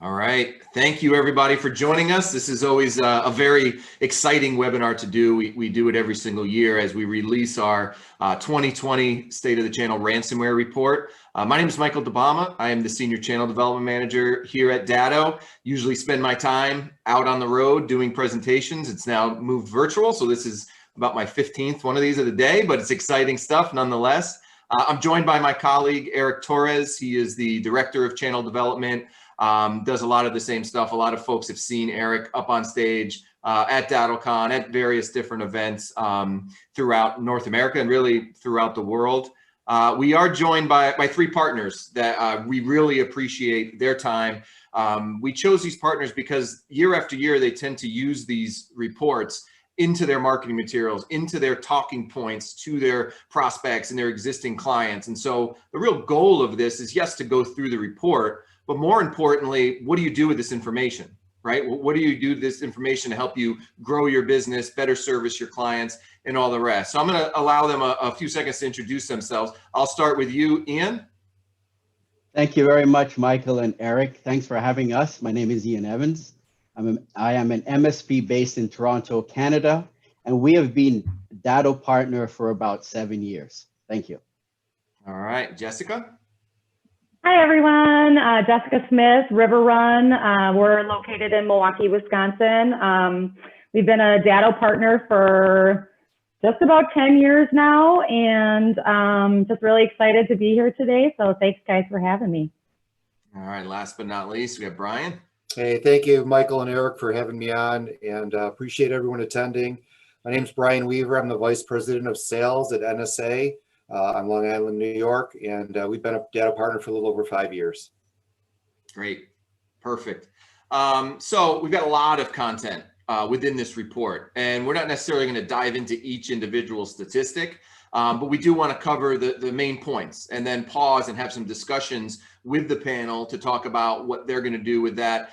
All right. Thank you, everybody, for joining us. This is always a very exciting webinar to do. We do it every single year as we release our 2020 State of the Channel Ransomware Report. My name is Michael DeBama. I am the Senior Channel Development Manager here at Datto. Usually spend my time out on the road doing presentations. It's now moved virtual, so this is about my 15th one of these of the day, but it's exciting stuff nonetheless. I'm joined by my colleague, Eric Torres. He is the Director of Channel Development. Does a lot of the same stuff. A lot of folks have seen Eric up on stage at DattleCon, at various different events throughout North America and really throughout the world. We are joined by three partners that we really appreciate their time. We chose these partners because year after year, they tend to use these reports into their marketing materials, into their talking points to their prospects and their existing clients. And so the real goal of this is, yes, to go through the report, but more importantly, what do you do with this information, right? What do you do with this information to help you grow your business, better service your clients, and all the rest? So I'm going to allow them a few seconds to introduce themselves. I'll start with you, Ian. Thank you very much, Michael and Eric. Thanks for having us. My name is Ian Evans. I am an MSP based in Toronto, Canada, and we have been Datto partner for about 7 years. Thank you. All right, Jessica. Hi, everyone. Jessica Smith, River Run. We're located in Milwaukee, Wisconsin. We've been a Datto partner for just about 10 years now, and just really excited to be here today. So thanks, guys, for having me. All right, last but not least, we have Brian. Hey, thank you, Michael and Eric, for having me on, and appreciate everyone attending. My name is Brian Weaver. I'm the Vice President of Sales at NSA. on Long Island, New York, and we've been a Datto partner for a little over 5 years. Great, perfect. So we've got a lot of content within this report, and we're not necessarily going to dive into each individual statistic, but we do want to cover the main points and then pause and have some discussions with the panel to talk about what they're going to do with that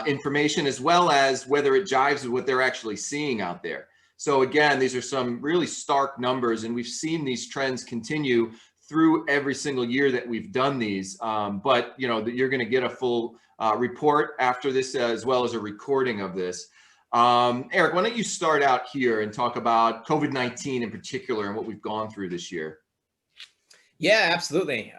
information, as well as whether it jives with what they're actually seeing out there. So again, these are some really stark numbers, and we've seen these trends continue through every single year that we've done these. But you know, you're going to get a full report after this, as well as a recording of this. Eric, why don't you start out here and talk about COVID-19 in particular and what we've gone through this year? Yeah, absolutely.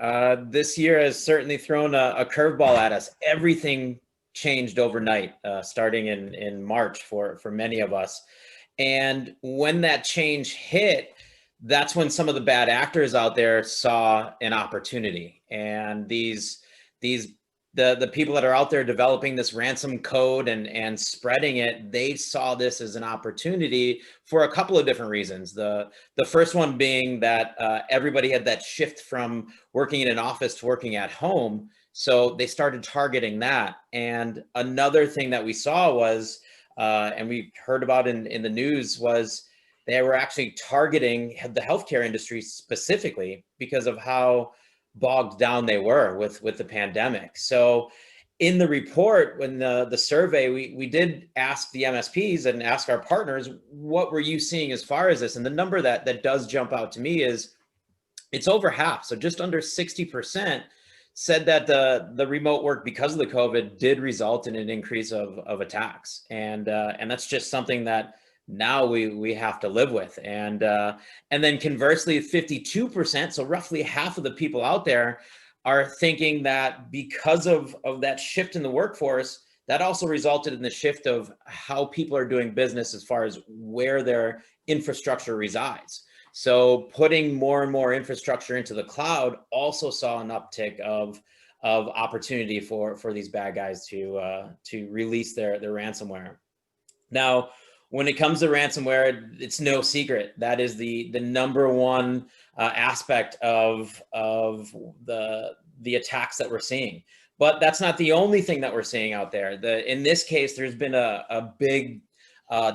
This year has certainly thrown a curveball at us. Everything changed overnight, starting in March for many of us. And when that change hit, that's when some of the bad actors out there saw an opportunity. And the people that are out there developing this ransom code and spreading it, they saw this as an opportunity for a couple of different reasons. The first one being that everybody had that shift from working in an office to working at home. So they started targeting that. And another thing that we saw was, and we heard about in the news, was they were actually targeting the healthcare industry specifically because of how bogged down they were with the pandemic. So in the report, when the survey, we did ask the MSPs and ask our partners, what were you seeing as far as this? And the number that does jump out to me is it's over half. So just under 60% said that the remote work, because of the COVID, did result in an increase of attacks. And that's just something that now we have to live with. And then conversely, 52%, so roughly half of the people out there, are thinking that because of that shift in the workforce, that also resulted in the shift of how people are doing business as far as where their infrastructure resides. So putting more and more infrastructure into the cloud also saw an uptick of opportunity for these bad guys to release their ransomware. Now, when it comes to ransomware, it's no secret that is the number one aspect of the attacks that we're seeing. But that's not the only thing that we're seeing out there. In this case, there's been a big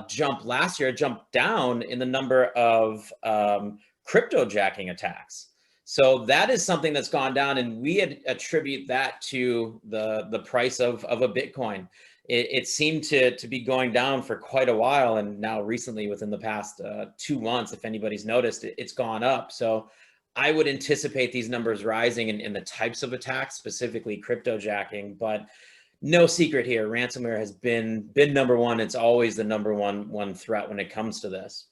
jump last year, a jump down in the number of cryptojacking attacks. So that is something that's gone down, and we attribute that to the price of a Bitcoin. It seemed to be going down for quite a while, and now recently, within the past 2 months, if anybody's noticed, it's gone up. So I would anticipate these numbers rising in the types of attacks, specifically cryptojacking. But no secret here. Ransomware has been number one. It's always the number one threat when it comes to this.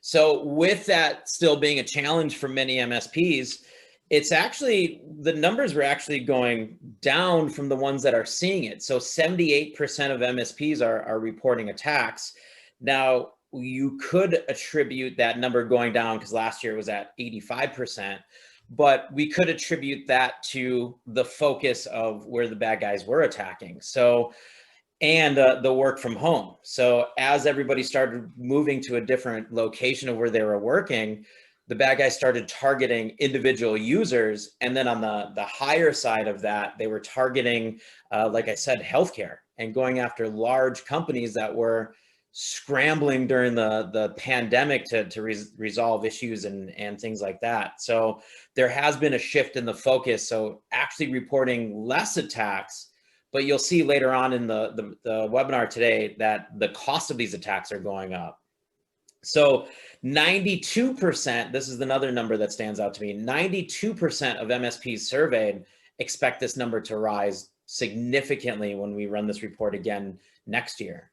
So with that still being a challenge for many MSPs, it's actually, the numbers were actually going down from the ones that are seeing it. So 78% of MSPs are reporting attacks. Now, you could attribute that number going down because last year it was at 85%, but we could attribute that to the focus of where the bad guys were attacking. So, and the work from home. So as everybody started moving to a different location of where they were working, the bad guys started targeting individual users. And then on the higher side of that, they were targeting, like I said, healthcare and going after large companies that were scrambling during the pandemic to resolve issues and things like that. So there has been a shift in the focus. So actually reporting less attacks, but you'll see later on in the webinar today that the cost of these attacks are going up. So 92%, this is another number that stands out to me, 92% of MSPs surveyed expect this number to rise significantly when we run this report again next year.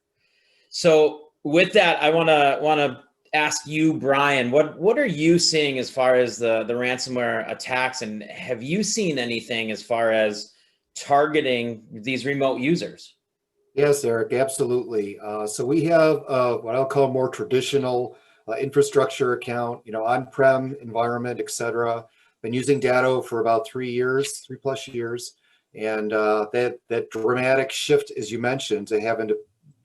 So with that, I wanna ask you, Brian, what are you seeing as far as the ransomware attacks, and have you seen anything as far as targeting these remote users? Yes, Eric, absolutely. So we have what I'll call more traditional infrastructure account, on-prem environment, et cetera. Been using Datto for about 3+ years. And that dramatic shift, as you mentioned, to have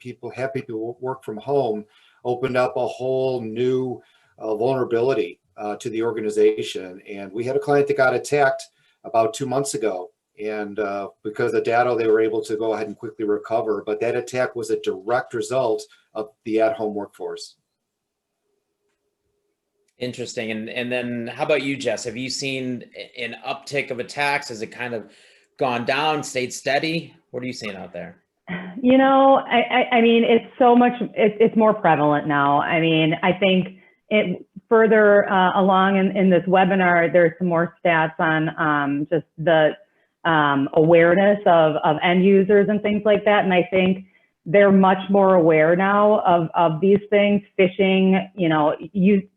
people work from home opened up a whole new vulnerability to the organization. And we had a client that got attacked about 2 months ago. And because of Datto, they were able to go ahead and quickly recover. But that attack was a direct result of the at-home workforce. Interesting. And then how about you, Jess? Have you seen an uptick of attacks? Has it kind of gone down, stayed steady? What are you seeing out there? I mean, it's so much, it's more prevalent now. I mean, I think it further along in this webinar, there's some more stats on just the awareness of end users and things like that. And I think they're much more aware now of these things. Phishing,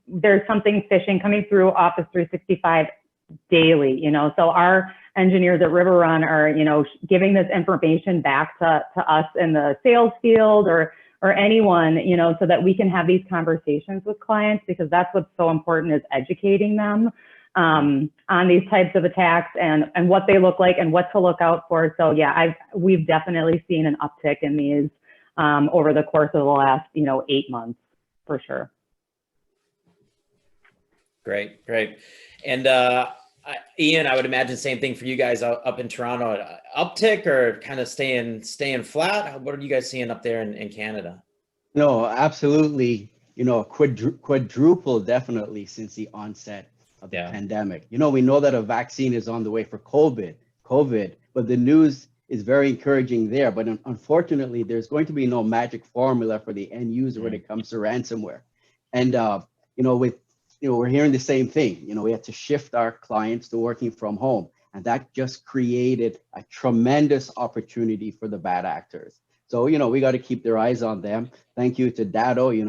there's something phishing coming through Office 365 daily, so our engineers at Riverrun are, giving this information back to us in the sales field or anyone, so that we can have these conversations with clients, because that's what's so important, is educating them on these types of attacks and what they look like and what to look out for. So yeah, we've definitely seen an uptick in these over the course of the last, 8 months for sure. Great. And Ian, I would imagine same thing for you guys up in Toronto. Uptick or kind of staying flat? What are you guys seeing up there in Canada? No, absolutely. Quadruple definitely since the onset of the pandemic. We know that a vaccine is on the way for COVID, but the news is very encouraging there. But unfortunately, there's going to be no magic formula for the end user when it comes to ransomware. And we're hearing the same thing. We had to shift our clients to working from home, and that just created a tremendous opportunity for the bad actors. So, we got to keep their eyes on them. Thank you to Datto. You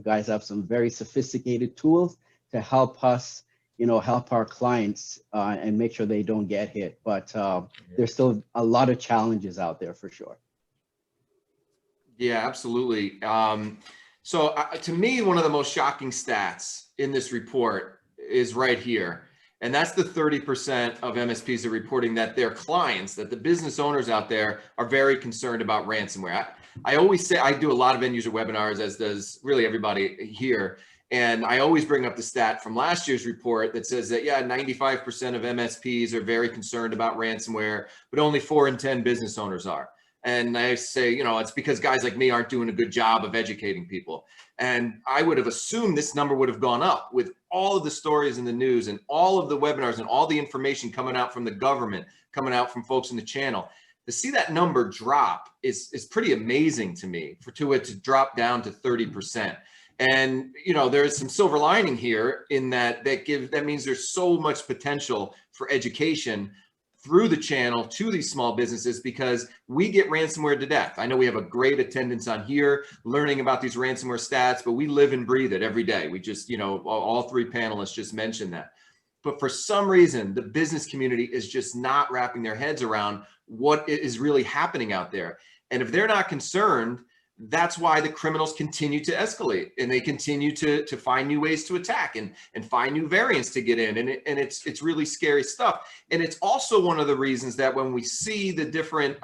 guys have some very sophisticated tools to help us, help our clients and make sure they don't get hit. But there's still a lot of challenges out there for sure. Yeah, absolutely. So to me, one of the most shocking stats in this report is right here. And that's the 30% of MSPs are reporting that their clients, that the business owners out there, are very concerned about ransomware. I always say, I do a lot of end user webinars, as does really everybody here. And I always bring up the stat from last year's report that says that, 95% of MSPs are very concerned about ransomware, but only 4 in 10 business owners are. And I say, it's because guys like me aren't doing a good job of educating people. And I would have assumed this number would have gone up with all of the stories in the news and all of the webinars and all the information coming out from the government, coming out from folks in the channel. To see that number drop is pretty amazing to me, for it to drop down to 30%. And, there is some silver lining here in that means there's so much potential for education through the channel to these small businesses, because we get ransomware to death. I know we have a great attendance on here learning about these ransomware stats, but we live and breathe it every day. We just, all three panelists just mentioned that. But for some reason, the business community is just not wrapping their heads around what is really happening out there. And if they're not concerned, that's why the criminals continue to escalate, and they continue to find new ways to attack and find new variants to get in. And it's really scary stuff. And it's also one of the reasons that when we see the different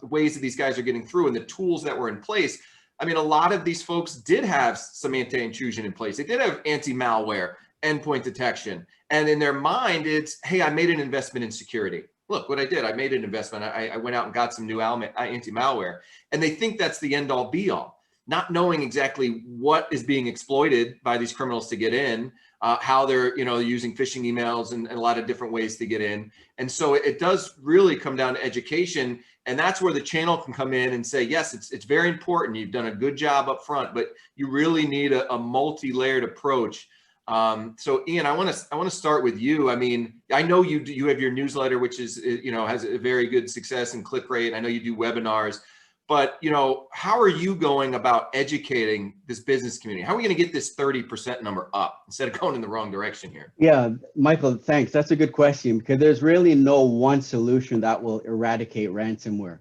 ways that these guys are getting through and the tools that were in place, I mean, a lot of these folks did have some anti-intrusion in place. They did have anti-malware, endpoint detection. And in their mind, it's, hey, I made an investment in security. Look what I did. I made an investment. I went out and got some new anti-malware. And they think that's the end all be all, not knowing exactly what is being exploited by these criminals to get in, how they're using phishing emails and a lot of different ways to get in. And so it does really come down to education. And that's where the channel can come in and say, yes, it's very important. You've done a good job up front, but you really need a multi-layered approach. So Ian, I want to start with you. I mean, I know you have your newsletter, which is, has a very good success and click rate. I know you do webinars, but how are you going about educating this business community? How are we going to get this 30% number up instead of going in the wrong direction here? Yeah, Michael, thanks. That's a good question, because there's really no one solution that will eradicate ransomware.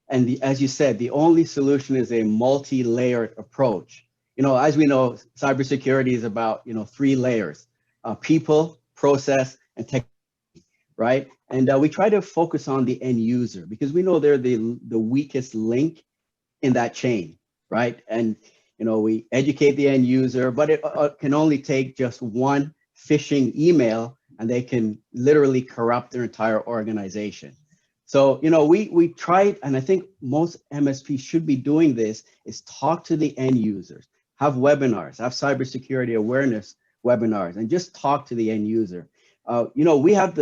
And as you said, the only solution is a multi-layered approach. As we know, cybersecurity is about, 3 layers, people, process, and technology, right? And we try to focus on the end user, because we know they're the weakest link in that chain, right? And, we educate the end user, but it can only take just one phishing email and they can literally corrupt their entire organization. So, we tried, and I think most MSPs should be doing this, is talk to the end users. Have webinars, have cybersecurity awareness webinars, and just talk to the end user. We have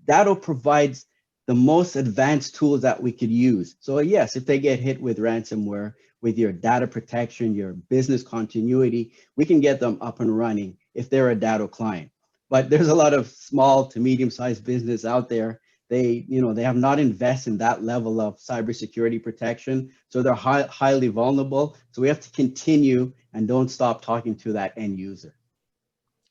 Datto provides the most advanced tools that we could use. So yes, if they get hit with ransomware, with your data protection, your business continuity, we can get them up and running if they're a Datto client. But there's a lot of small to medium-sized business out there. They have not invested in that level of cybersecurity protection, so they're highly vulnerable. So we have to continue and don't stop talking to that end user.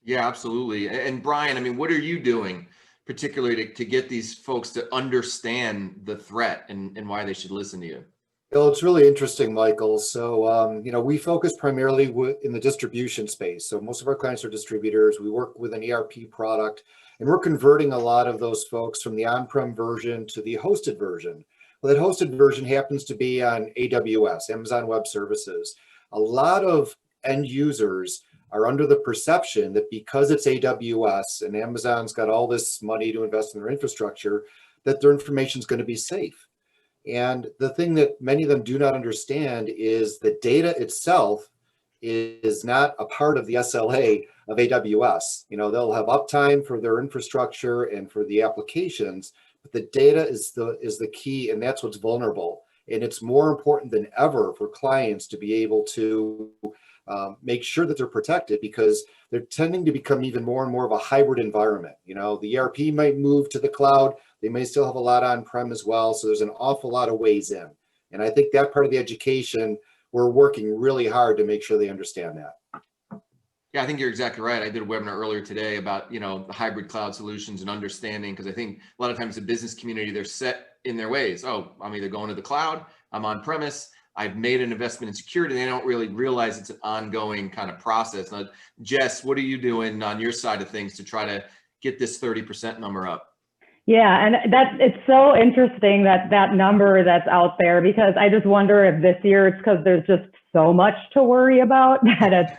Yeah, absolutely. And Brian, I mean, what are you doing particularly to get these folks to understand the threat and why they should listen to you? Well, it's really interesting, Michael. So, we focus primarily in the distribution space. So most of our clients are distributors. We work with an ERP product, and we're converting a lot of those folks from the on-prem version to the hosted version. Well, that hosted version happens to be on AWS, Amazon Web Services. A lot of end users are under the perception that because it's AWS and Amazon's got all this money to invest in their infrastructure, that their information is going to be safe. And the thing that many of them do not understand is the data itself is not a part of the SLA of AWS. They'll have uptime for their infrastructure and for the applications, but the data is the key, and that's what's vulnerable. And it's more important than ever for clients to be able to make sure that they're protected, because they're tending to become even more and more of a hybrid environment. The ERP might move to the cloud. They may still have a lot on-prem as well. So there's an awful lot of ways in. And I think that part of the education, we're working really hard to make sure they understand that. Yeah, I think you're exactly right. I did a webinar earlier today about, the hybrid cloud solutions and understanding, because I think a lot of times the business community, they're set in their ways. Oh, I'm either going to the cloud, I'm on premise, I've made an investment in security. They don't really realize it's an ongoing kind of process. Now, Jess, what are you doing on your side of things to try to get this 30% number up? Yeah, and it's so interesting that number that's out there, because I just wonder if this year it's because there's just so much to worry about that it's,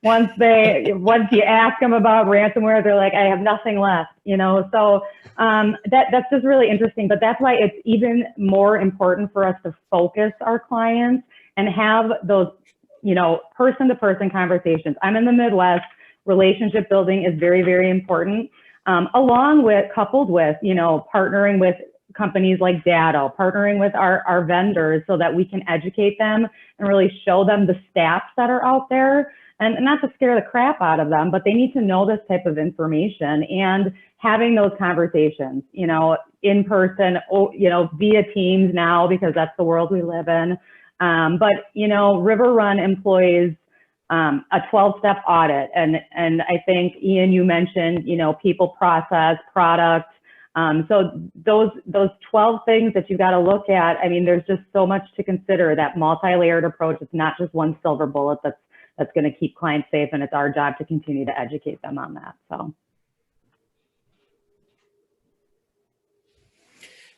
once you ask them about ransomware, they're like, I have nothing left, so that's just really interesting. But that's why it's even more important for us to focus our clients and have those, person-to-person conversations. I'm in the Midwest. Relationship building is very, very important. Coupled with, partnering with companies like Datto, partnering with our vendors so that we can educate them and really show them the stats that are out there. and not to scare the crap out of them, but they need to know this type of information, and having those conversations, you know, in person, you know, via Teams now, because that's the world we live in. But, you know, River Run employs a 12-step audit. And I think, Ian, you mentioned, you know, people, process, product. So those 12 things that you got to look at, I mean, there's just so much to consider. That multi-layered approach, it's not just one silver bullet that's going to keep clients safe, and it's our job to continue to educate them on that. So.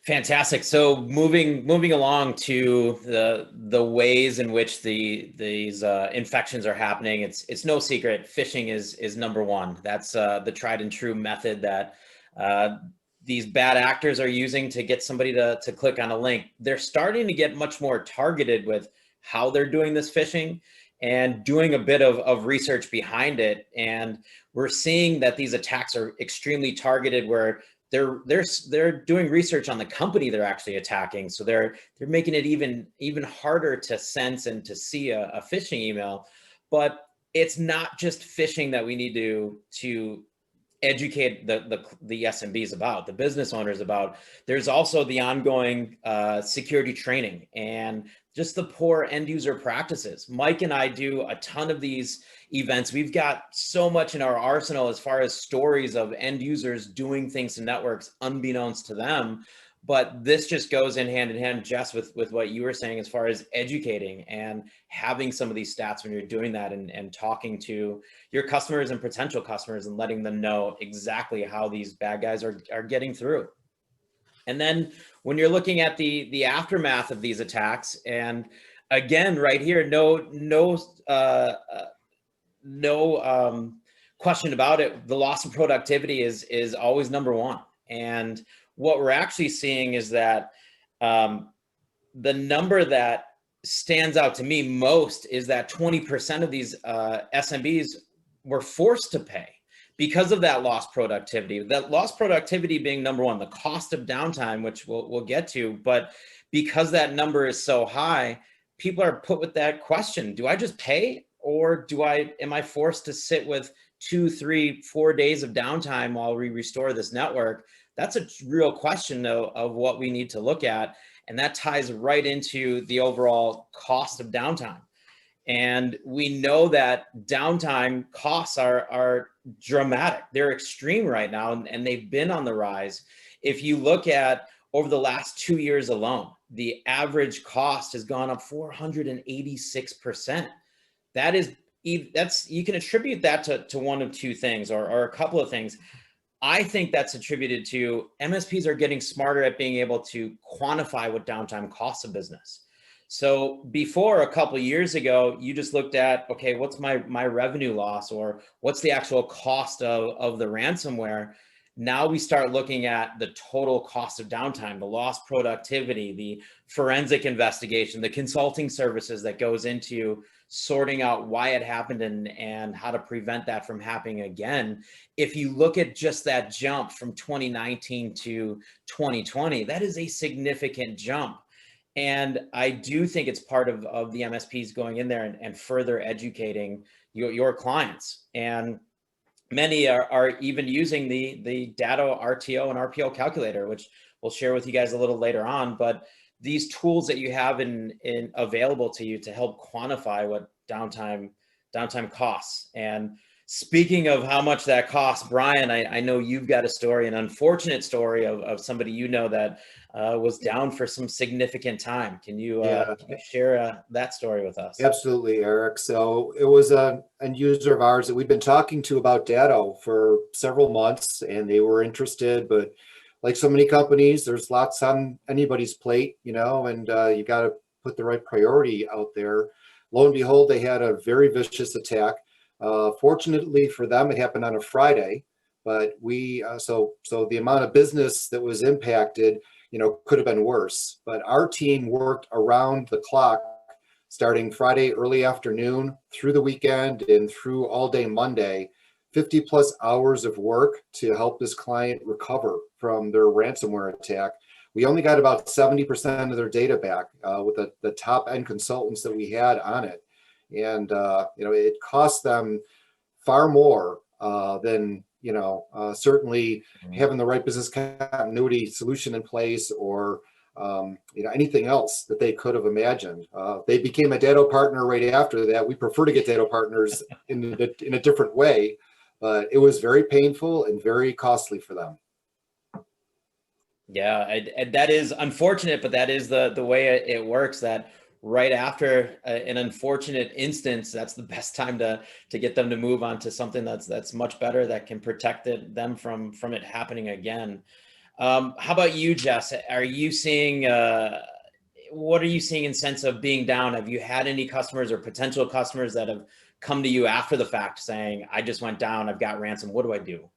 Fantastic. So moving along to the ways in which these infections are happening, it's no secret phishing is number one. That's the tried and true method that these bad actors are using to get somebody to click on a link. They're starting to get much more targeted with how they're doing this phishing and doing a bit of research behind it. And we're seeing that these attacks are extremely targeted, where they're doing research on the company they're actually attacking. So they're making it even harder to sense and to see a phishing email. But it's not just phishing that we need to educate the SMBs about, the business owners about. There's also the ongoing security training and just the poor end user practices. Mike and I do a ton of these events. We've got so much in our arsenal as far as stories of end users doing things to networks unbeknownst to them. But this just goes in hand, Jess, with what you were saying as far as educating and having some of these stats when you're doing that, and talking to your customers and potential customers and letting them know exactly how these bad guys are getting through. And then when you're looking at the aftermath of these attacks, and again, right here, no question about it, the loss of productivity is always number one. And what we're actually seeing is that the number that stands out to me most is that 20% of these SMBs were forced to pay because of that lost productivity. That lost productivity being number one, the cost of downtime, which we'll get to. But because that number is so high, people are put with that question: do I just pay, or am I forced to sit with 2, 3, 4 days of downtime while we restore this network? That's a real question of what we need to look at. And that ties right into the overall cost of downtime. And we know that downtime costs are dramatic. They're extreme right now, and they've been on the rise. If you look at over the last 2 years alone, the average cost has gone up 486%. You can attribute that to one of two things, or a couple of things. I think that's attributed to MSPs are getting smarter at being able to quantify what downtime costs a business. So before, a couple of years ago, you just looked at, okay, what's my revenue loss, or what's the actual cost of the ransomware? Now we start looking at the total cost of downtime, the lost productivity, the forensic investigation, the consulting services that goes into sorting out why it happened and how to prevent that from happening again. If you look at just that jump from 2019 to 2020, that is a significant jump. And I do think it's part of the MSPs going in there and further educating your clients. And many are even using the Datto RTO and RPO calculator, which we'll share with you guys a little later on. But these tools that you have available to you to help quantify what downtime costs. And speaking of how much that costs, Brian, I know you've got a story, an unfortunate story of somebody you know that was down for some significant time. Can you share that story with us? Absolutely, Eric. So it was an end user of ours that we've been talking to about Datto for several months, and they were interested, but like so many companies, there's lots on anybody's plate, and you got to put the right priority out there. Lo and behold, they had a very vicious attack. Fortunately for them, it happened on a Friday, but so the amount of business that was impacted, could have been worse. But our team worked around the clock, starting Friday early afternoon through the weekend and through all day Monday, 50 plus hours of work to help this client recover from their ransomware attack. We only got about 70% of their data back with the top end consultants that we had on it. and it cost them far more than certainly having the right business continuity solution in place, or anything else that they could have imagined. They became a Datto partner right after that. We prefer to get Datto partners in a different way, but it was very painful and very costly for them. Yeah, and that is unfortunate, but that is the way it works. That right after an unfortunate instance, that's the best time to get them to move on to something that's much better, that can protect them from it happening again. How about you, Jess? Are you seeing what are you seeing in sense of being down? Have you had any customers or potential customers that have come to you after the fact saying, I just went down, I've got ransom, what do I do?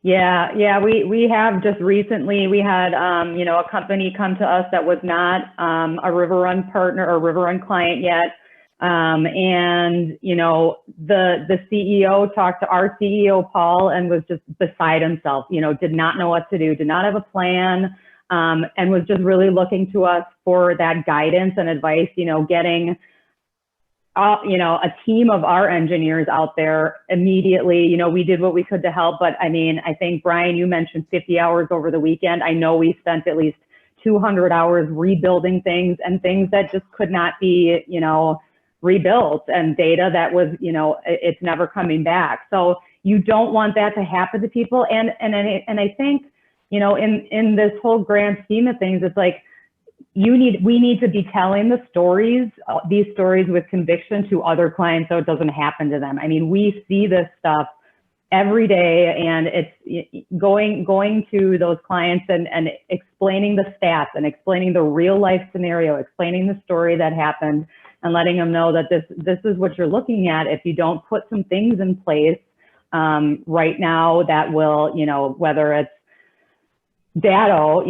Yeah, we have just recently, we had, a company come to us that was not a River-Run partner or River-Run client yet. And, the CEO talked to our CEO, Paul, and was just beside himself, did not know what to do, did not have a plan, and was just really looking to us for that guidance and advice, getting a team of our engineers out there immediately. We did what we could to help, but I think, Brian, you mentioned 50 hours over the weekend. I know we spent at least 200 hours rebuilding things, and things that just could not be, rebuilt, and data that was, it's never coming back. So you don't want that to happen to people. And I think, in this whole grand scheme of things, it's like, we need to be telling these stories with conviction to other clients so it doesn't happen to them. We see this stuff every day, and it's going to those clients and explaining the stats and explaining the real life scenario, explaining the story that happened, and letting them know that this is what you're looking at if you don't put some things in place right now that will, whether it's Datto,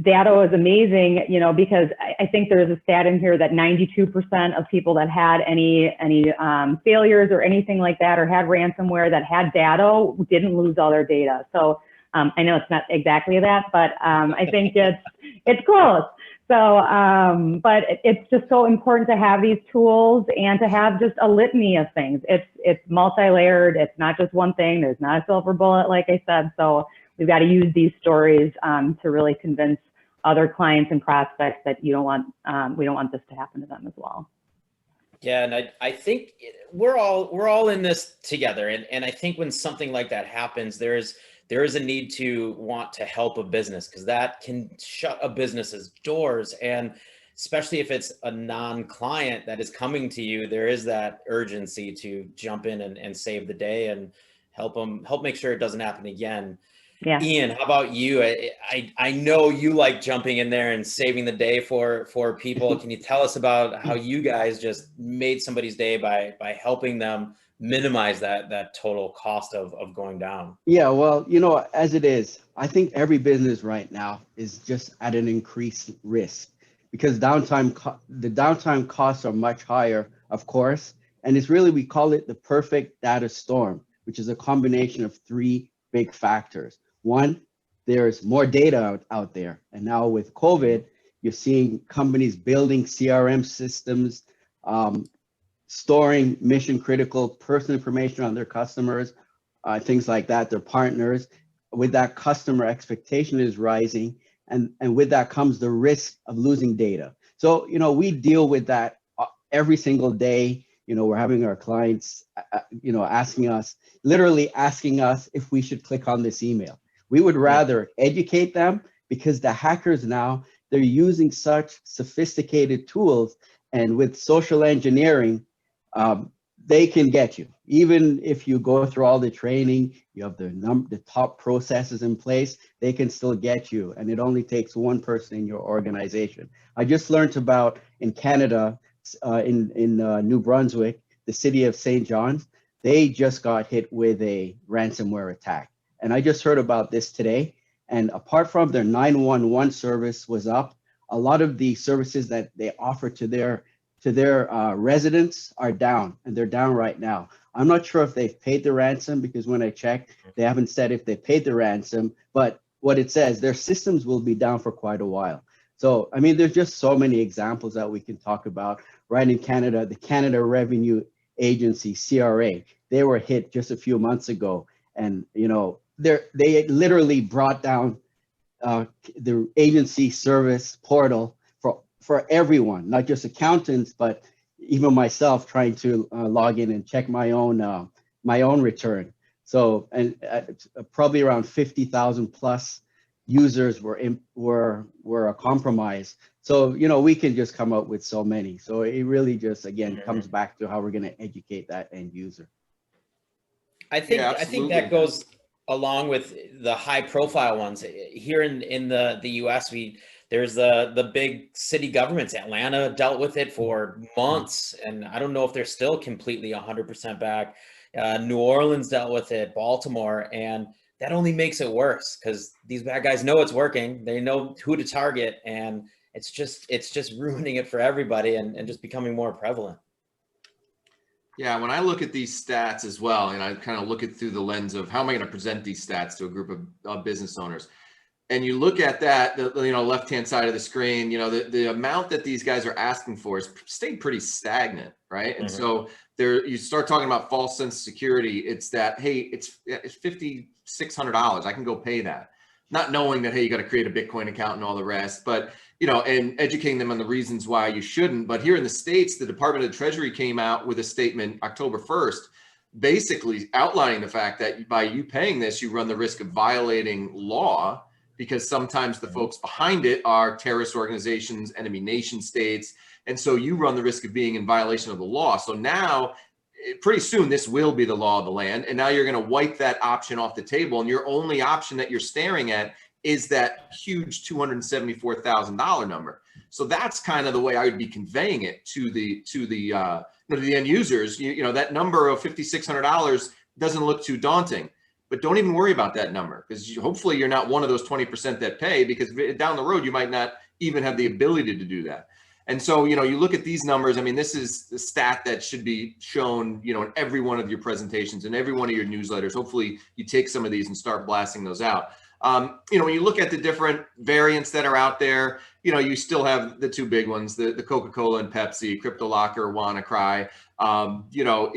Datto is amazing, because I think there's a stat in here that 92% of people that had any failures or anything like that, or had ransomware that had Datto, didn't lose all their data. So I know it's not exactly that, but I think it's close. So, but it's just so important to have these tools and to have just a litany of things. It's multi-layered. It's not just one thing. There's not a silver bullet, like I said. So we've got to use these stories to really convince other clients and prospects that we don't want this to happen to them as well. Yeah, and I think we're all in this together, and I think when something like that happens, there is a need to want to help a business, because that can shut a business's doors, and especially if it's a non-client that is coming to you, there is that urgency to jump in and save the day and help make sure it doesn't happen again. Yeah. Ian, how about you? I know you like jumping in there and saving the day for people. Can you tell us about how you guys just made somebody's day by helping them minimize that total cost of going down? Yeah, well, as it is, I think every business right now is just at an increased risk, because the downtime costs are much higher, of course. And it's really, we call it the perfect data storm, which is a combination of three big factors. One, there's more data out there. And now with COVID, you're seeing companies building CRM systems, storing mission critical personal information on their customers, things like that, their partners. With that, customer expectation is rising. And with that comes the risk of losing data. So, we deal with that every single day. We're having our clients, literally asking us if we should click on this email. We would rather educate them, because the hackers now, they're using such sophisticated tools, and with social engineering, they can get you. Even if you go through all the training, you have the top processes in place, they can still get you. And it only takes one person in your organization. I just learned about in Canada, in New Brunswick, the city of St. John's, they just got hit with a ransomware attack. And I just heard about this today. And apart from their 911 service was up, a lot of the services that they offer to their residents are down, and they're down right now. I'm not sure if they've paid the ransom, because when I checked, they haven't said if they paid the ransom, but what it says, their systems will be down for quite a while. So, I mean, there's just so many examples that we can talk about. Right in Canada, the Canada Revenue Agency, CRA, they were hit just a few months ago. And, you know, they literally brought down the agency service portal for everyone, not just accountants, but even myself trying to log in and check my own return. So, and probably around 50,000 plus users were compromised. So, you know, we can just come up with so many. So it really just, again, comes back to how we're going to educate that end user. I think Yeah, I think absolutely. that goes along with the high profile ones here in the US. There's the big city governments. Atlanta dealt with it for months, and I don't know if they're still completely 100% back. New Orleans dealt with it, Baltimore, and that only makes it worse because these bad guys know it's working. They know who to target, and it's just ruining it for everybody and just becoming more prevalent. Yeah, when I look at these stats as well, and I kind of look at through the lens of how am I going to present these stats to a group of business owners, and you look at that, you know, left-hand side of the screen, you know, the amount that these guys are asking for is stayed pretty stagnant, right? And so there, you start talking about false sense of security. It's that, hey, it's $5,600. I can go pay that, not knowing that, hey, you got to create a Bitcoin account and all the rest, but you know, and educating them on the reasons why you shouldn't. But here in the States, the Department of the Treasury came out with a statement October 1st, basically outlining the fact that by you paying this, you run the risk of violating law, because sometimes the folks behind it are terrorist organizations, enemy nation states. And so you run the risk of being in violation of the law. So now, pretty soon, this will be the law of the land. And now you're going to wipe that option off the table. And your only option that you're staring at is that huge $274,000 number. So that's kind of the way I would be conveying it to the end users. You know, that number of $5,600 doesn't look too daunting, but don't even worry about that number, because hopefully you're not one of those 20% that pay, because down the road you might not even have the ability to do that. And so, you know, you look at these numbers. I mean, this is the stat that should be shown, you know, in every one of your presentations and every one of your newsletters. Hopefully you take some of these and start blasting those out. You know, when you look at the different variants that are out there, you know, you still have the two big ones, the Coca-Cola and Pepsi, CryptoLocker, WannaCry. You know,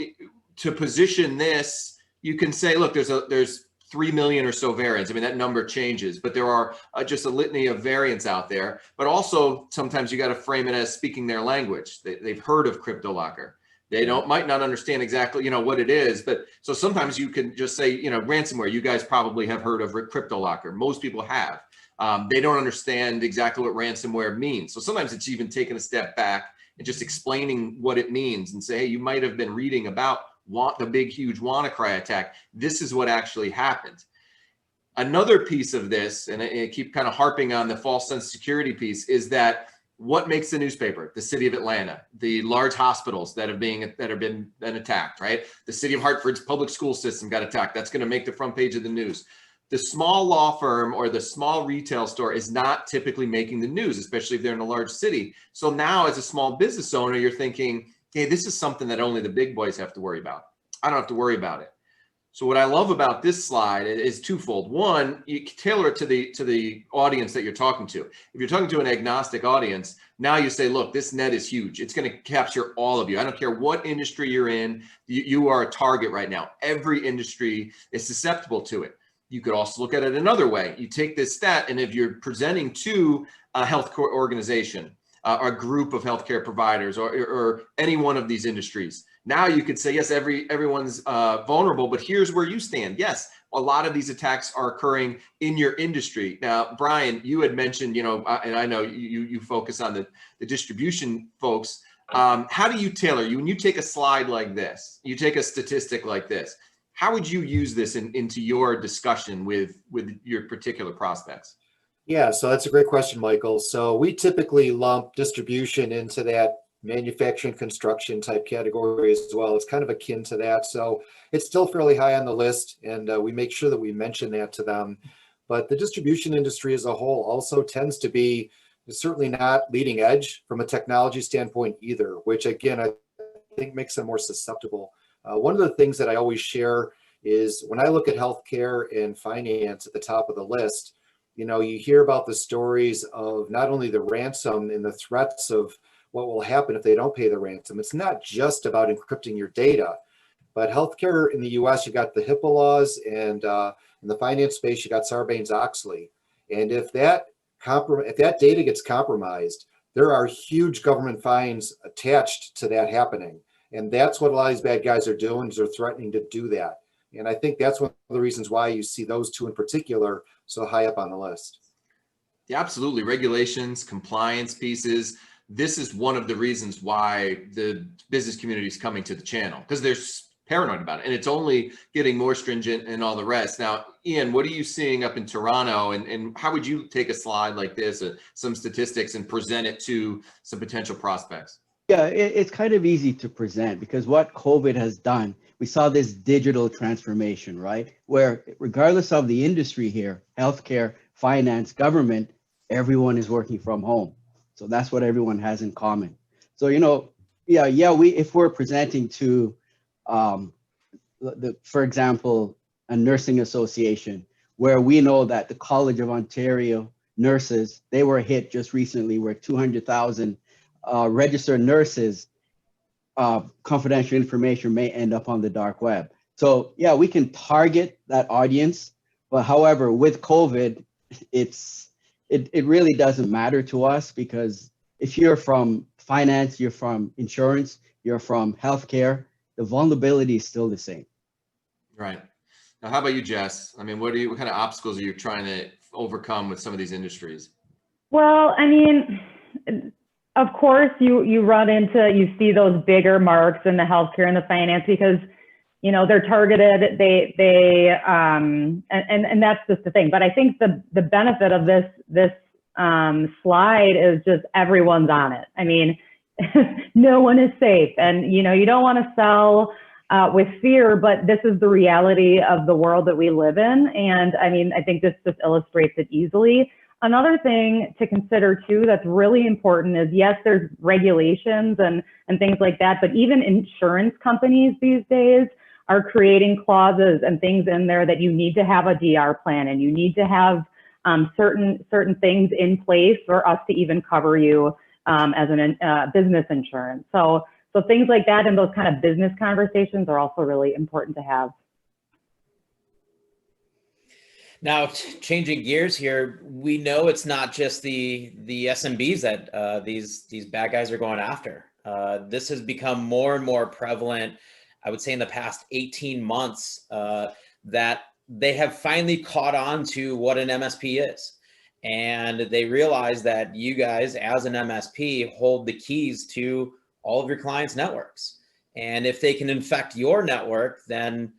to position this, you can say, look, there's 3 million or so variants. I mean, that number changes, but there are just a litany of variants out there. But also, sometimes you got to frame it as speaking their language. They've heard of CryptoLocker. They might not understand exactly, you know, what it is, but so sometimes you can just say, you know, ransomware. You guys probably have heard of CryptoLocker. Most people have. They don't understand exactly what ransomware means. So sometimes it's even taking a step back and just explaining what it means and say, hey, you might have been reading about the big, huge WannaCry attack. This is what actually happened. Another piece of this, and I keep kind of harping on the false sense of security piece, is that what makes the newspaper? The city of Atlanta, the large hospitals that have been attacked, right? The city of Hartford's public school system got attacked. That's going to make the front page of the news. The small law firm or the small retail store is not typically making the news, especially if they're in a large city. So now as a small business owner, you're thinking, hey, this is something that only the big boys have to worry about. I don't have to worry about it. So what I love about this slide is twofold. One, you tailor it to the audience that you're talking to. If you're talking to an agnostic audience, now you say, look, this net is huge. It's going to capture all of you. I don't care what industry you're in. You are a target right now. Every industry is susceptible to it. You could also look at it another way. You take this stat, and if you're presenting to a health organization, or a group of healthcare providers, or any one of these industries, now you could say, yes, everyone's vulnerable, but here's where you stand. Yes, a lot of these attacks are occurring in your industry. Now, Brian, you had mentioned, you know, and I know you focus on the distribution folks. How do you tailor? When you take a slide like this, you take a statistic like this, how would you use this into your discussion with your particular prospects? Yeah, so that's a great question, Michael. So we typically lump distribution into that manufacturing construction type category as well. It's kind of akin to that. So it's still fairly high on the list, and we make sure that we mention that to them. But the distribution industry as a whole also tends to be certainly not leading edge from a technology standpoint either, which again, I think makes them more susceptible. One of the things that I always share is when I look at healthcare and finance at the top of the list, You know, you hear about the stories of not only the ransom and the threats of what will happen if they don't pay the ransom. It's not just about encrypting your data, but healthcare in the US, you got the HIPAA laws, and in the finance space, you got Sarbanes-Oxley. And if that data gets compromised, there are huge government fines attached to that happening. And that's what a lot of these bad guys are doing, is they're threatening to do that. And I think that's one of the reasons why you see those two in particular so high up on the list. Yeah, absolutely. Regulations, compliance pieces. This is one of the reasons why the business community is coming to the channel, because they're paranoid about it, and it's only getting more stringent and all the rest. Now, Ian, what are you seeing up in Toronto, and how would you take a slide like this, some statistics, and present it to some potential prospects? Yeah, it's kind of easy to present because what COVID has done, we saw this digital transformation, right? Where regardless of the industry here, healthcare, finance, government, everyone is working from home. So that's what everyone has in common. So, you know, if we're presenting to, for example, a nursing association, where we know that the College of Ontario nurses, they were hit just recently where 200,000 registered nurses, confidential information may end up on the dark web. So yeah, we can target that audience, but however, with COVID, it really doesn't matter to us, because if you're from finance, you're from insurance, you're from healthcare, the vulnerability is still the same. Right. Now, how about you, Jess? I mean, what kind of obstacles are you trying to overcome with some of these industries? Well, I mean, of course, you see those bigger marks in the healthcare and the finance, because, you know, they're targeted. And that's just the thing. But I think the benefit of this slide is just everyone's on it. I mean, no one is safe, and you know, you don't want to sell with fear, but this is the reality of the world that we live in. And I mean, I think this just illustrates it easily. Another thing to consider too that's really important is, yes, there's regulations and things like that, but even insurance companies these days are creating clauses and things in there that you need to have a DR plan, and you need to have certain things in place for us to even cover you as a business insurance. So things like that and those kind of business conversations are also really important to have. Now, changing gears here, we know it's not just the SMBs that these bad guys are going after. This has become more and more prevalent, I would say, in the past 18 months, that they have finally caught on to what an MSP is. And they realize that you guys, as an MSP, hold the keys to all of your clients' networks. And if they can infect your network, then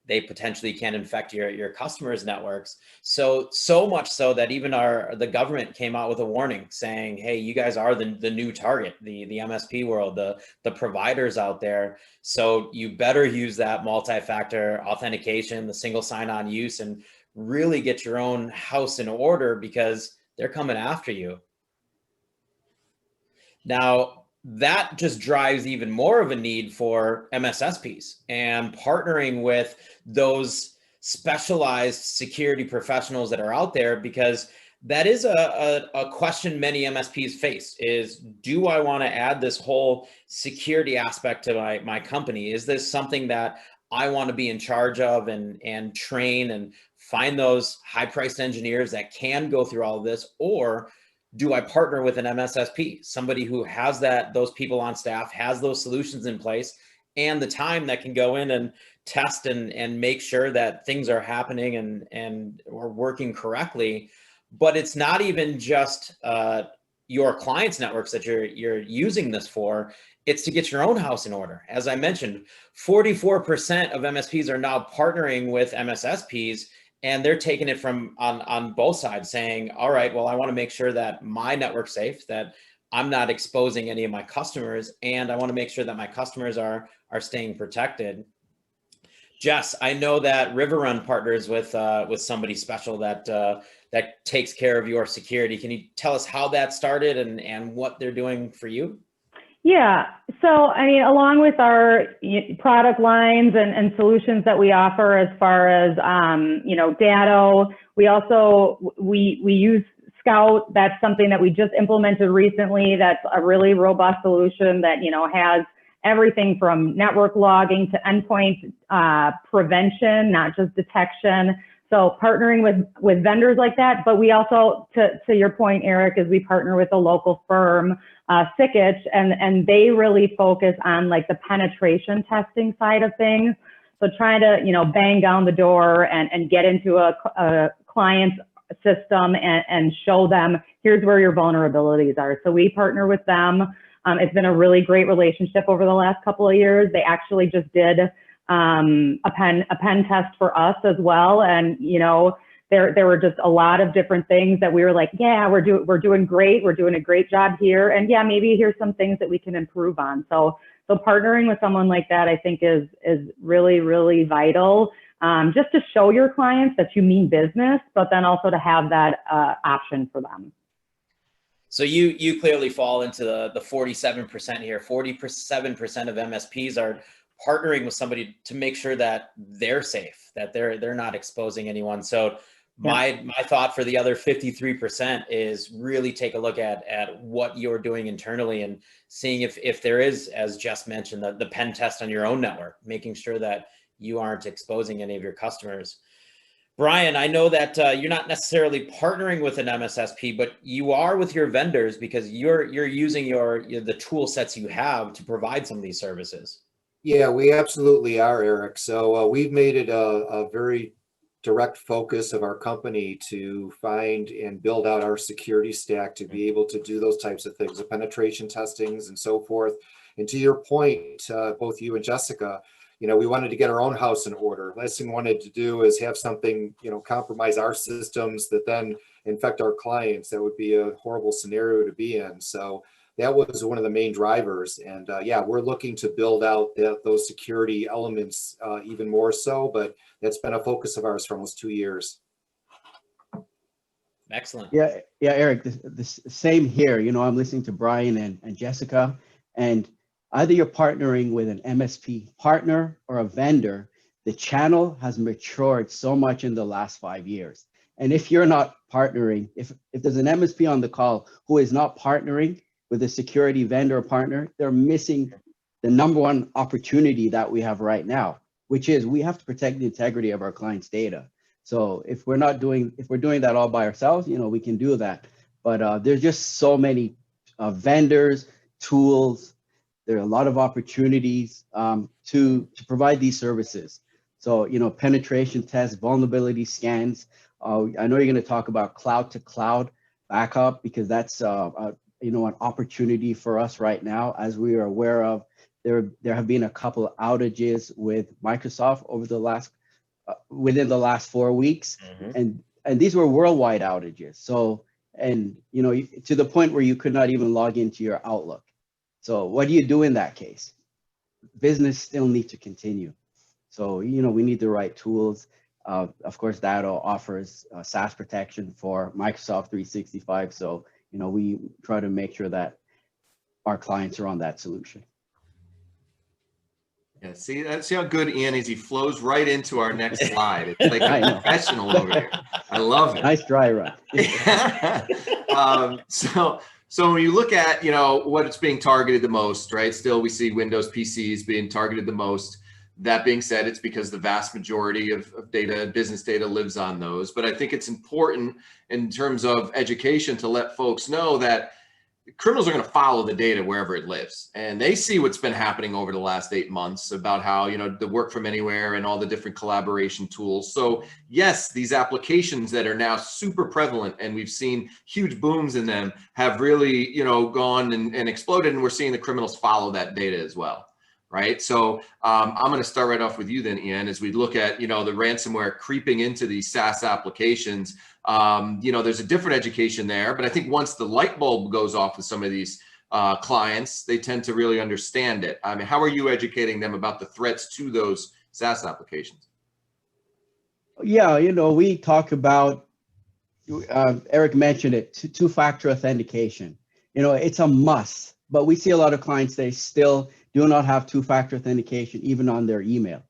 they potentially can infect your customers' networks. So much so that even the government came out with a warning saying, hey, you guys are the new target, the MSP world, the providers out there. So you better use that multi-factor authentication, the single sign-on use, and really get your own house in order, because they're coming after you. Now, that just drives even more of a need for MSSPs and partnering with those specialized security professionals that are out there, because that is a question many MSPs face is, do I want to add this whole security aspect to my company? Is this something that I want to be in charge of and train and find those high-priced engineers that can go through all of this? Or do I partner with an MSSP, somebody who has those people on staff, has those solutions in place, and the time that can go in and test and make sure that things are happening and are working correctly? But it's not even just your clients' networks that you're using this for. It's to get your own house in order. As I mentioned, 44% of MSPs are now partnering with MSSPs, and they're taking it from on both sides, saying, all right, well, I want to make sure that my network's safe, that I'm not exposing any of my customers, and I want to make sure that my customers are staying protected. Jess, I know that Riverrun partners with somebody special that takes care of your security. Can you tell us how that started and what they're doing for you? Yeah. So, I mean, along with our product lines and solutions that we offer as far as, Datto, we also, we use Scout. That's something that we just implemented recently. That's a really robust solution that, has everything from network logging to endpoint prevention, not just detection. So partnering with vendors like that, but we also, to your point, Eric, is we partner with a local firm, Sickich, and they really focus on like the penetration testing side of things. So trying to, bang down the door and get into a client's system and show them, here's where your vulnerabilities are. So we partner with them. It's been a really great relationship over the last couple of years. They actually just did a pen test for us as well, and there were just a lot of different things that we were like, yeah, we're doing great, we're doing a great job here, and yeah, maybe here's some things that we can improve on. So partnering with someone like that, I think, is really, really vital, just to show your clients that you mean business, but then also to have that option for them. So you clearly fall into the 47% here. 47% of MSPs are partnering with somebody to make sure that they're safe, that they're not exposing anyone. So my thought for the other 53% is really take a look at what you're doing internally and seeing if there is, as Jess mentioned, the pen test on your own network, making sure that you aren't exposing any of your customers. Brian, I know that you're not necessarily partnering with an MSSP, but you are with your vendors because you're using the tool sets you have to provide some of these services. Yeah, we absolutely are, Eric. So we've made it a very direct focus of our company to find and build out our security stack to be able to do those types of things, the penetration testings and so forth. And to your point, both you and Jessica, we wanted to get our own house in order. Last thing we wanted to do is have something, compromise our systems that then infect our clients. That would be a horrible scenario to be in. So that was one of the main drivers. And we're looking to build out those security elements even more so, but that's been a focus of ours for almost 2 years. Excellent. Yeah, Eric, the same here. I'm listening to Brian and Jessica, and either you're partnering with an MSP partner or a vendor, the channel has matured so much in the last 5 years. And if you're not partnering, if there's an MSP on the call who is not partnering with a security vendor or partner, they're missing the number one opportunity that we have right now, which is we have to protect the integrity of our clients' data. So if we're doing that all by ourselves, we can do that. But there's just so many vendors, tools. There are a lot of opportunities to provide these services. So, penetration tests, vulnerability scans. I know you're going to talk about cloud to cloud backup because that's an opportunity for us right now. As we are aware of, there have been a couple of outages with Microsoft over the within the last 4 weeks, and these were worldwide outages. So, to the point where you could not even log into your Outlook. So what do you do in that case? Business still needs to continue. So, we need the right tools. Of course, Datto offers SaaS protection for Microsoft 365. So, we try to make sure that our clients are on that solution. Yeah, see how good Ian is. He flows right into our next slide. It's like a professional over here. I love it. Nice dry run. So when you look at, what it's being targeted the most, right? Still, we see Windows PCs being targeted the most. That being said, it's because the vast majority of data, business data, lives on those. But I think it's important in terms of education to let folks know that criminals are going to follow the data wherever it lives. And they see what's been happening over the last 8 months about how, the work from anywhere and all the different collaboration tools. So yes, these applications that are now super prevalent and we've seen huge booms in them have really, gone and exploded. And we're seeing the criminals follow that data as well. Right. So I'm going to start right off with you then, Ian, as we look at, the ransomware creeping into these SaaS applications. There's a different education there, but I think once the light bulb goes off with some of these clients, they tend to really understand it. I mean, how are you educating them about the threats to those SaaS applications? Yeah, we talk about, Eric mentioned it, two-factor authentication. It's a must. but we see a lot of clients, they still do not have two-factor authentication even on their email.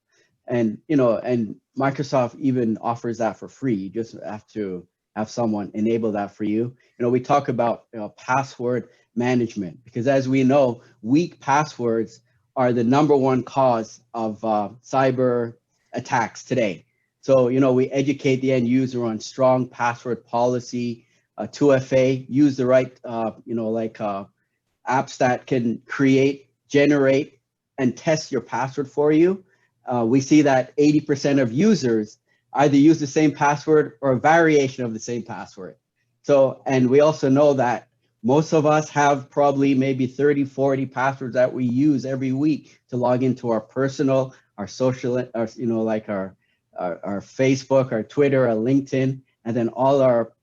And, and Microsoft even offers that for free. You just have to have someone enable that for you. We talk about password management, because as we know, weak passwords are the #1 cause of cyber attacks today. So, we educate the end user on strong password policy, 2FA, use the right, apps that can create, generate, and test your password for you. We see that 80% of users either use the same password or a variation of the same password. So, and we also know that most of us have probably maybe 30, 40 passwords that we use every week to log into our personal, our social, our, our Facebook, our Twitter, our LinkedIn, and then all our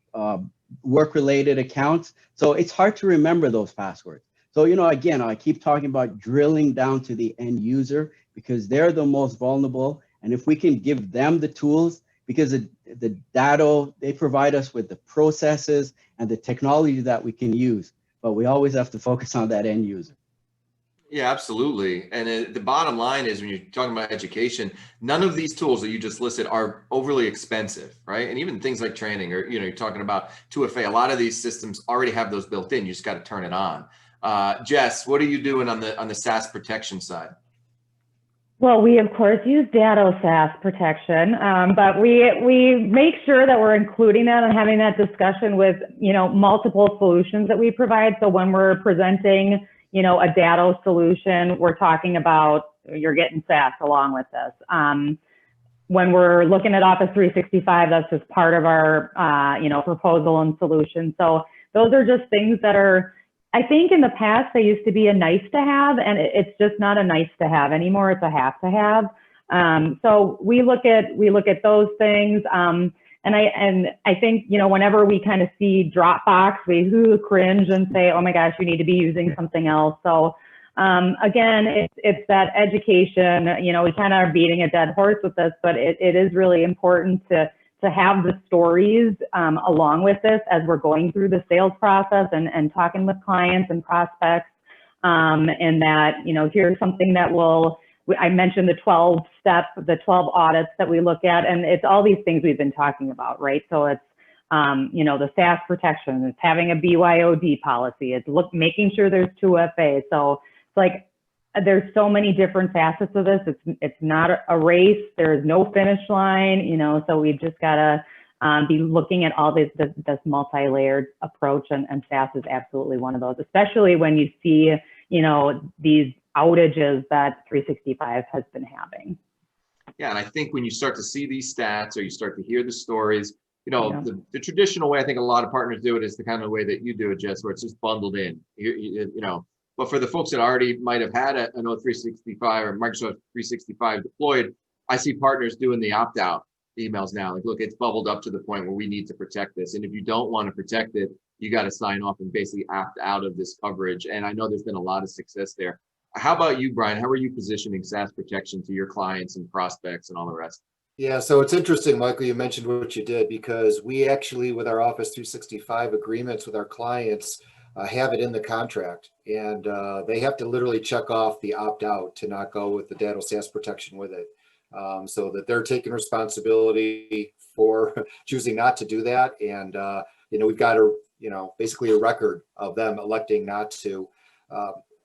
work-related accounts. So it's hard to remember those passwords. So, again, I keep talking about drilling down to the end user, because they're the most vulnerable. And if we can give them the tools, because the Datto, they provide us with the processes and the technology that we can use, but we always have to focus on that end user. Yeah, absolutely. And the bottom line is, when you're talking about education, none of these tools that you just listed are overly expensive, right? And even things like training, or, you're talking about 2FA, a lot of these systems already have those built in. You just got to turn it on. Jess, what are you doing on the SaaS protection side? Well, we of course use Datto SaaS protection, but we make sure that we're including that and having that discussion with multiple solutions that we provide. So when we're presenting a Datto solution, we're talking about you're getting SaaS along with this. When we're looking at Office 365, that's just part of our proposal and solution. So those are just things that are, I think in the past, they used to be a nice to have, and it's just not a nice to have anymore. It's a have to have. So we look at those things. And I think, whenever we kind of see Dropbox, we cringe and say, oh my gosh, you need to be using something else. So again, it's that education, we kind of are beating a dead horse with this, but it is really important to have the stories along with this as we're going through the sales process and talking with clients and prospects, and that, here's something that I mentioned the 12 steps, the 12 audits that we look at, and it's all these things we've been talking about, right? So it's, the SaaS protection, it's having a BYOD policy, it's making sure there's 2FA. So it's like, there's so many different facets of this. It's not a race. There's no finish line, so we've just got to be looking at all this multi-layered approach, and SaaS is absolutely one of those, especially when you see, these outages that 365 has been having. Yeah, and I think when you start to see these stats, or you start to hear the stories, the traditional way I think a lot of partners do it is the kind of way that you do it, Jess, where it's just bundled in. But for the folks that already might have had an O365 or Microsoft 365 deployed, I see partners doing the opt-out emails now. Like, look, it's bubbled up to the point where we need to protect this. And if you don't want to protect it, you got to sign off and basically opt out of this coverage. And I know there's been a lot of success there. How about you, Brian? How are you positioning SaaS protection to your clients and prospects and all the rest? Yeah, so it's interesting, Michael, you mentioned what you did, because we actually, with our Office 365 agreements with our clients, have it in the contract, and they have to literally check off the opt-out to not go with the Datto SaaS protection with it, so that they're taking responsibility for choosing not to do that. And we've got basically a record of them electing not to.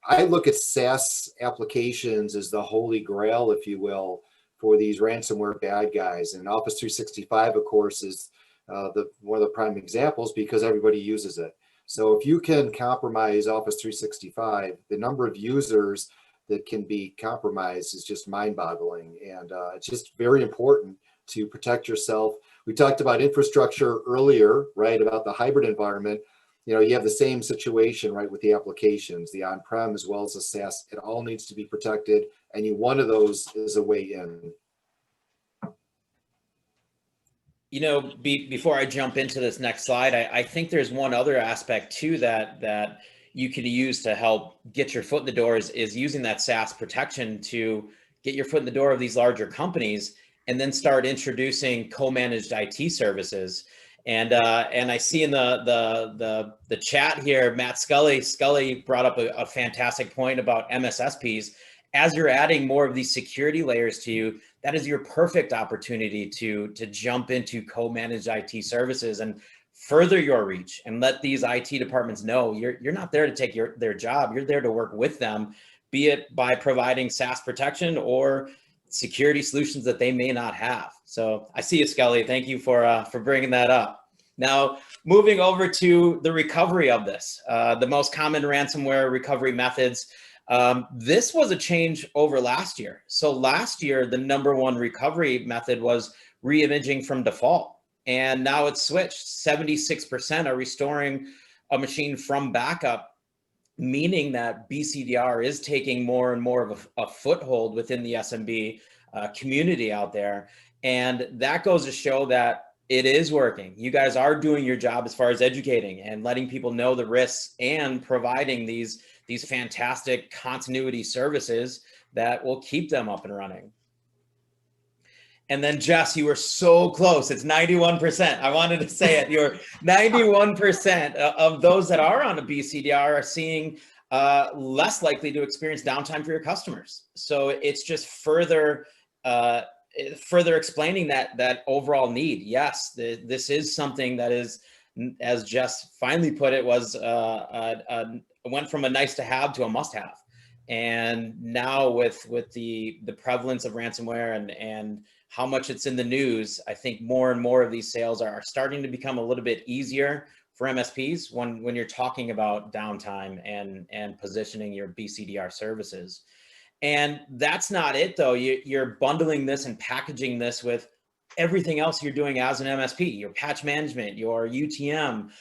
I look at SaaS applications as the holy grail, if you will, for these ransomware bad guys. And Office 365, of course, is one of the prime examples, because everybody uses it. So if you can compromise Office 365, the number of users that can be compromised is just mind-boggling. And it's just very important to protect yourself. We talked about infrastructure earlier, right, about the hybrid environment. You have the same situation, right, with the applications, the on-prem as well as the SaaS. It all needs to be protected. Any one of those is a way in. Before I jump into this next slide, I think there's one other aspect too that you could use to help get your foot in the door is using that SaaS protection to get your foot in the door of these larger companies, and then start introducing co-managed IT services. And I see in the chat here, Matt Scully brought up a fantastic point about MSSPs. As you're adding more of these security layers to you, that is your perfect opportunity to jump into co-managed IT services and further your reach and let these IT departments know you're not there to take their job. You're there to work with them, be it by providing SaaS protection or security solutions that they may not have. So I see you, Scully. Thank you for bringing that up. Now, moving over to the recovery of this, the most common ransomware recovery methods. This was a change over last year. So last year, the #1 recovery method was re-imaging from default. And now it's switched. 76% are restoring a machine from backup, meaning that BCDR is taking more and more of a foothold within the SMB community out there. And that goes to show that it is working. You guys are doing your job as far as educating and letting people know the risks and providing these fantastic continuity services that will keep them up and running. And then Jess, you were so close. It's 91%. I wanted to say it. You're 91% of those that are on a BCDR are seeing less likely to experience downtime for your customers. So it's just further explaining that overall need. Yes, this is something that is, as Jess finally put it, went from a nice to have to a must have. And now with the prevalence of ransomware and how much it's in the news, I think more and more of these sales are starting to become a little bit easier for MSPs when you're talking about downtime and positioning your BCDR services. And that's not it though. You're bundling this and packaging this with everything else you're doing as an MSP, your patch management, your UTM.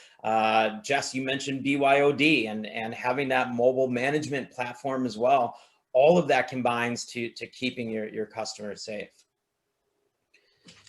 Jess, you mentioned BYOD and having that mobile management platform as well. All of that combines to keeping your customers safe.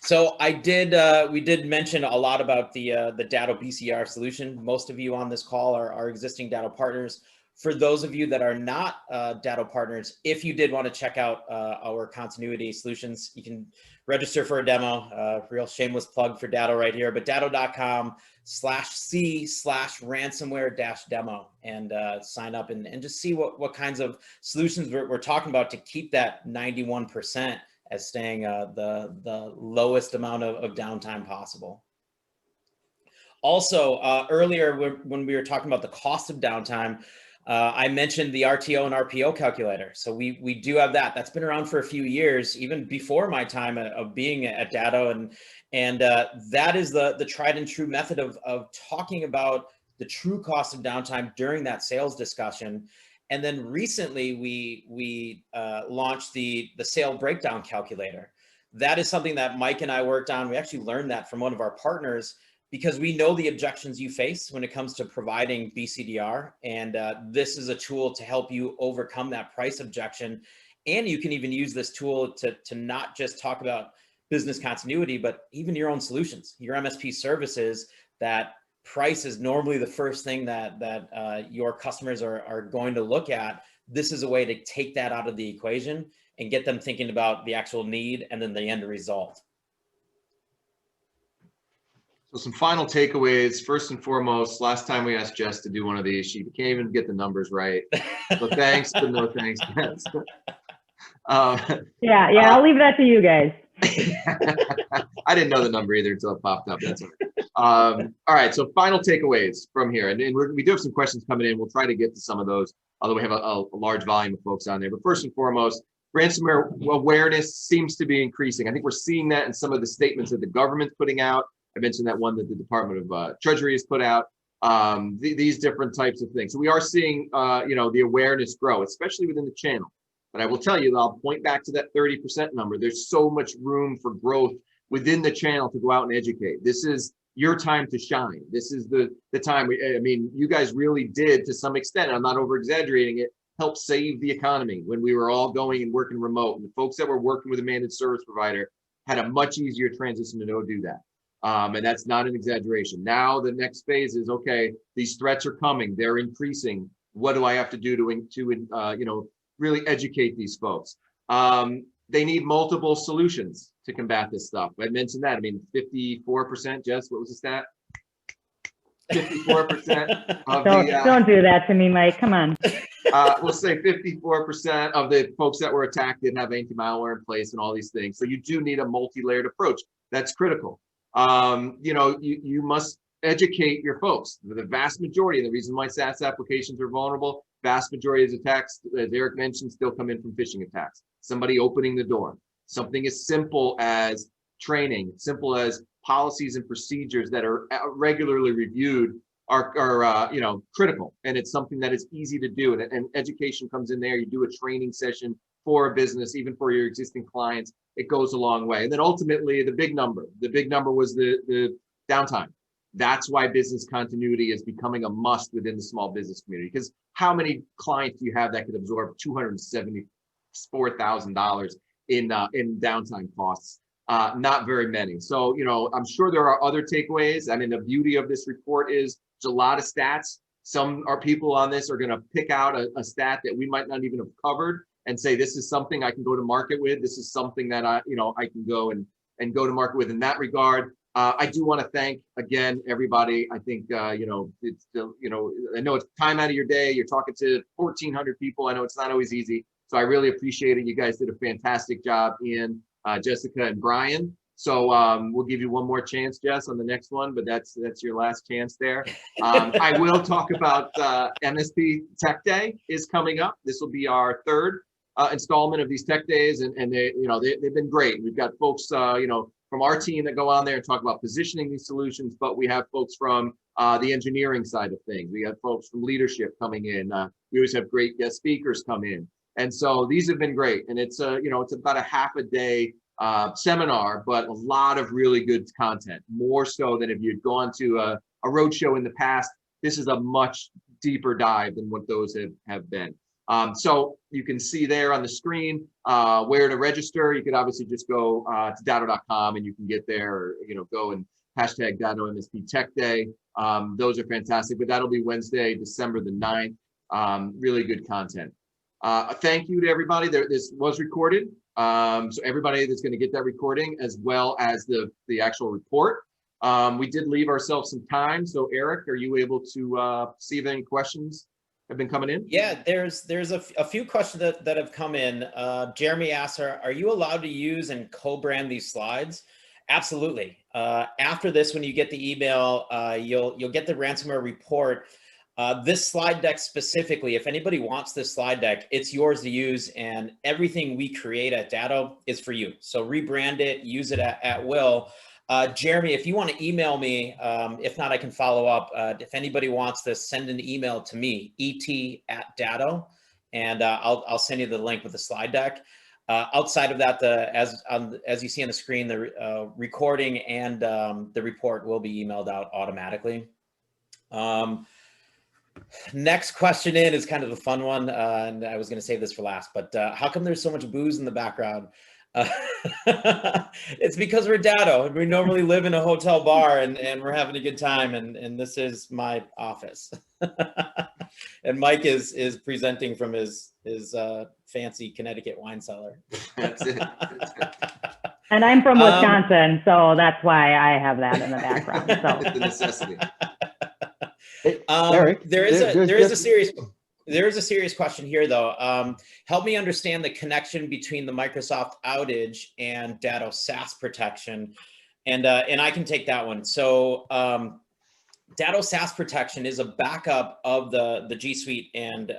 So we did mention a lot about the Datto BCDR solution. Most of you on this call are existing Datto partners. For those of you that are not Datto partners, if you did want to check out our continuity solutions, you can register for a demo. Real shameless plug for Datto right here, but datto.com/c/ransomware-demo and sign up and just see what kinds of solutions we're talking about to keep that 91% as staying the lowest amount of downtime possible. Also, earlier when we were talking about the cost of downtime, I mentioned the RTO and RPO calculator. So we do have that. That's been around for a few years, even before my time of being at Datto. And that is the tried and true method of talking about the true cost of downtime during that sales discussion. And then recently we launched the sale breakdown calculator. That is something that Mike and I worked on. We actually learned that from one of our partners because we know the objections you face when it comes to providing BCDR. And this is a tool to help you overcome that price objection. And you can even use this tool to not just talk about business continuity, but even your own solutions, your MSP services. That price is normally the first thing that your customers are going to look at. This is a way to take that out of the equation and get them thinking about the actual need and then the end result. So some final takeaways. First and foremost, last time we asked Jess to do one of these, she can't even get the numbers right. So thanks, but no thanks. Yeah, I'll leave that to you guys. I didn't know the number either until it popped up. That's all right. All right, so final takeaways from here. And we do have some questions coming in. We'll try to get to some of those, although we have a large volume of folks on there. But first and foremost, ransomware awareness seems to be increasing. I think we're seeing that in some of the statements that the government's putting out. I mentioned that one that the Department of Treasury has put out, these different types of things. So we are seeing, the awareness grow, especially within the channel. But I will tell you, I'll point back to that 30% number. There's so much room for growth within the channel to go out and educate. This is your time to shine. This is the time. I mean, you guys really did, to some extent, I'm not over exaggerating it, help save the economy when we were all going and working remote. And the folks that were working with a managed service provider had a much easier transition to go do that. And that's not an exaggeration. Now the next phase is, okay, these threats are coming, they're increasing. What do I have to do to really educate these folks? they need multiple solutions to combat this stuff. I mentioned that. I mean, 54%, Jess, what was the stat? 54% of Don't do that to me, Mike. Come on. we'll say 54% of the folks that were attacked didn't have anti-malware in place and all these things. So you do need a multi-layered approach. That's critical. You know, you must educate your folks. The vast majority, and the reason why SaaS applications are vulnerable, vast majority of attacks, as Eric mentioned, still come in from phishing attacks. Somebody opening the door. Something as simple as training, simple as policies and procedures that are regularly reviewed are you know, critical. And it's something that is easy to do. And education comes in there. You do a training session for a business, even for your existing clients. It goes a long way. And then ultimately, the big number was the downtime. That's why business continuity is becoming a must within the small business community. Because how many clients do you have that could absorb $274,000 in downtime costs? Not very many. So, you know, I'm sure there are other takeaways. I mean, the beauty of this report is there's a lot of stats. Some people on this are going to pick out a stat that we might not even have covered and say, this is something I can go to market with. This is something that I can go and go to market with in that regard. I do want to thank again everybody. I think you know, it's still, you know, I know it's time out of your day. You're talking to 1,400 people. I know it's not always easy. So I really appreciate it. You guys did a fantastic job, Ian, Jessica, and Brian. So we'll give you one more chance, Jess, on the next one, but that's your last chance there. I will talk about MSP Tech Day is coming up. This will be our third installment of these tech days, and they, you know, they've been great. We've got folks, you know, from our team that go on there and talk about positioning these solutions, but we have folks from the engineering side of things. We have folks from leadership coming in. We always have great guest speakers come in. And so these have been great. And it's, you know, it's about a half a day seminar, but a lot of really good content, more so than if you'd gone to a roadshow in the past. This is a much deeper dive than what those have been. So you can see there on the screen where to register. You could obviously just go to datto.com and you can get there, or, you know, go and hashtag Datto MSP Tech Day. Those are fantastic, but that'll be Wednesday, December the 9th. Really good content. Thank you to everybody. This was recorded. So everybody that's going to get that recording, as well as the actual report. We did leave ourselves some time. So Eric, are you able to see if any questions have been coming in? Yeah, there's a few questions that have come in. Jeremy asks, are you allowed to use and co-brand these slides? Absolutely. After this, when you get the email, you'll get the ransomware report. This slide deck specifically, if anybody wants this slide deck, it's yours to use, and everything we create at Datto is for you. So rebrand it, use it at will. Jeremy, if you want to email me, if not, I can follow up. If anybody wants this, send an email to me, et@datto, and I'll send you the link with the slide deck. Outside of that, as you see on the screen, the recording and the report will be emailed out automatically. Next question in is kind of a fun one, and I was going to save this for last, but how come there's so much booze in the background? It's because we're Datto, and we normally live in a hotel bar, and we're having a good time, and this is my office. And Mike is presenting from his fancy Connecticut wine cellar. That's it. And I'm from Wisconsin, so that's why I have that in the background. So It's a necessity. Eric, there is a serious question here, though. Help me understand the connection between the Microsoft outage and Datto SaaS protection, and I can take that one. So Datto SaaS protection is a backup of the G Suite and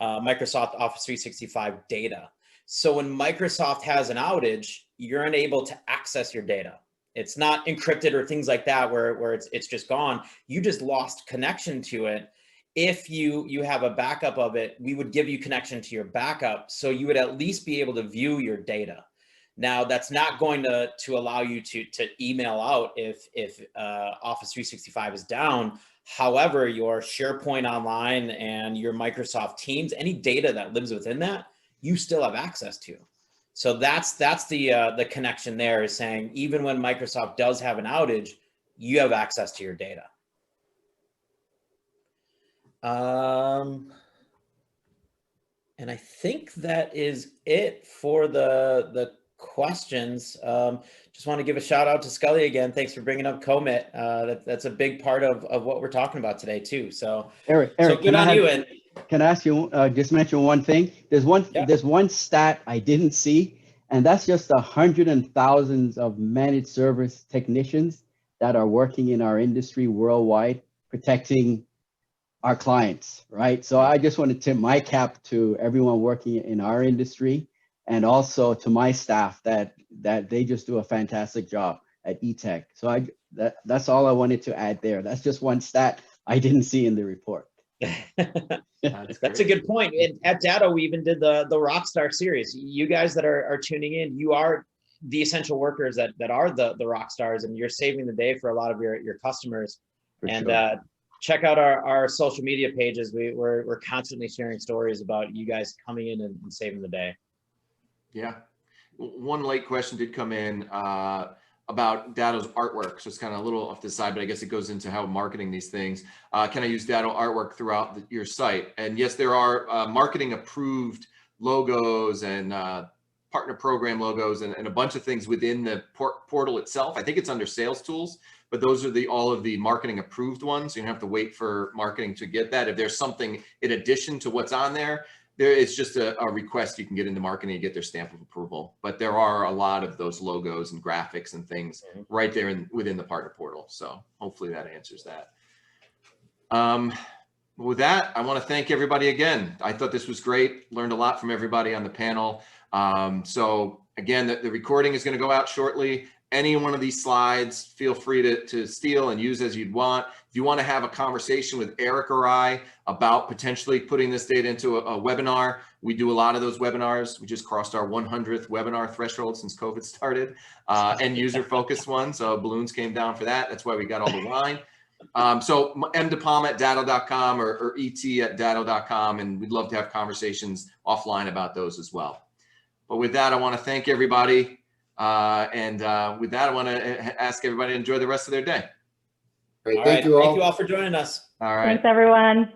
Microsoft Office 365 data. So when Microsoft has an outage, you're unable to access your data. It's not encrypted or things like that where it's just gone. You just lost connection to it. If you have a backup of it, we would give you connection to your backup, so you would at least be able to view your data. Now, that's not going to allow you to email out if Office 365 is down. However, your SharePoint Online and your Microsoft Teams, any data that lives within that, you still have access to. So that's the connection there, is saying even when Microsoft does have an outage, you have access to your data. And I think that is it for the questions. Just want to give a shout out to Scully again. Thanks for bringing up commit. That's a big part of what we're talking about today too. So Eric, so good on you. And can I ask you, just mention one thing? There's one stat I didn't see, and that's just the hundreds and thousands of managed service technicians that are working in our industry worldwide, protecting our clients, right? So I just want to tip my cap to everyone working in our industry, and also to my staff that they just do a fantastic job at eTech. So that's all I wanted to add there. That's just one stat I didn't see in the report. That's a good point. And at Datto, we even did the Rockstar series. You guys that are tuning in, you are the essential workers that are the rock stars, and you're saving the day for a lot of your customers. For and sure. Check out our social media pages. We're constantly sharing stories about you guys coming in and saving the day. Yeah. One late question did come in about Datto's artwork. So it's kind of a little off the side, but I guess it goes into how marketing these things. Can I use Datto artwork throughout your site? And yes, there are marketing approved logos and partner program logos and a bunch of things within the portal itself. I think it's under sales tools, but those are all of the marketing approved ones. You don't have to wait for marketing to get that. If there's something in addition to what's on there, it's just a request you can get into marketing and get their stamp of approval. But there are a lot of those logos and graphics and things right there within the partner portal. So hopefully that answers that. With that, I want to thank everybody again. I thought this was great. Learned a lot from everybody on the panel. So again, the recording is going to go out shortly. Any one of these slides, feel free to steal and use as you'd want. If you want to have a conversation with Eric or I about potentially putting this data into a webinar, we do a lot of those webinars. We just crossed our 100th webinar threshold since COVID started, and user focused one. So balloons came down for that. That's why we got all the wine. So mdepalm@datto.com or et@datto.com, and we'd love to have conversations offline about those as well. But with that, I want to thank everybody. And with that, I want to ask everybody to enjoy the rest of their day. Great. Thank you all. Thank you all for joining us. All right. Thanks, everyone.